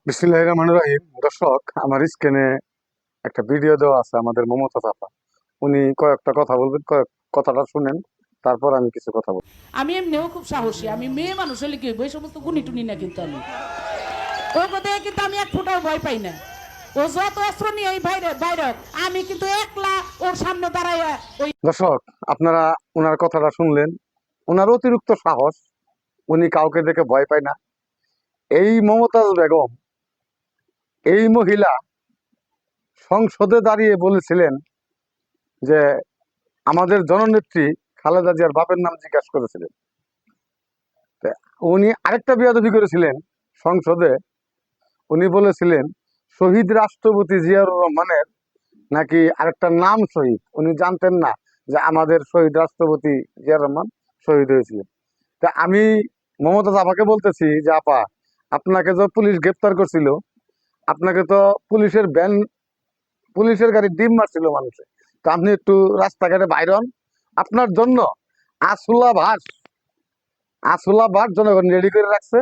বিসমিল্লাহির রহমানির রহিম। দর্শক, আমার স্ক্রিনে একটা ভিডিও দেওয়া আছে আমাদের মমতা আপা। উনি কয়েকটা কথা বলবেন, কথাটা শুনেন, তারপর আমি কিছু কথা বলবো। আমি এমনিও খুব সাহসী, আমি মেয়ে মানুষ হলে কি হইব, এই সমস্ত গুণি টুনি না কিন্তু আমি ও কথা কিন্তু আমি এক ফোঁটাও ভয় পাই না। ও যত অস্ত্র নিয়ে এই বাইরে বাইরে, আমি কিন্তু একলা ওর সামনে দাঁড়াইয়া ওই। দর্শক, আপনারা ওনার কথাটা শুনলেন। ওনার অতিরিক্ত সাহস, উনি কাউকে দেখে ভয় পায় না। এই মমতাজ বেগম, এই মহিলা সংসদে দাঁড়িয়ে বলেছিলেন যে আমাদের জননেত্রী খালেদা জিয়ার বাপের নাম জিজ্ঞাসা করেছিলেন। তা উনি আরেকটা বেয়াদবি করেছিলেন সংসদে। উনি বলেছিলেন শহীদ রাষ্ট্রপতি জিয়াউর রহমানের নাকি আরেকটা নাম শহীদ। উনি জানতেন না যে আমাদের শহীদ রাষ্ট্রপতি জিয়াউর রহমান শহীদ হয়েছিলেন। তা আমি মমতাজ আপাকে বলতেছি যে আপা, আপনাকে তো পুলিশ গ্রেপ্তার করছিল, আপনাকে তো পুলিশের ভ্যান, পুলিশের গাড়ি ডিম মারছিল মানুষে। তো আপনি একটু রাস্তাঘাটে বাইর হন। আপনার জন্য আশুলা ভাস, আশুলা ভাস জনগণ রেডি করে রাখছে।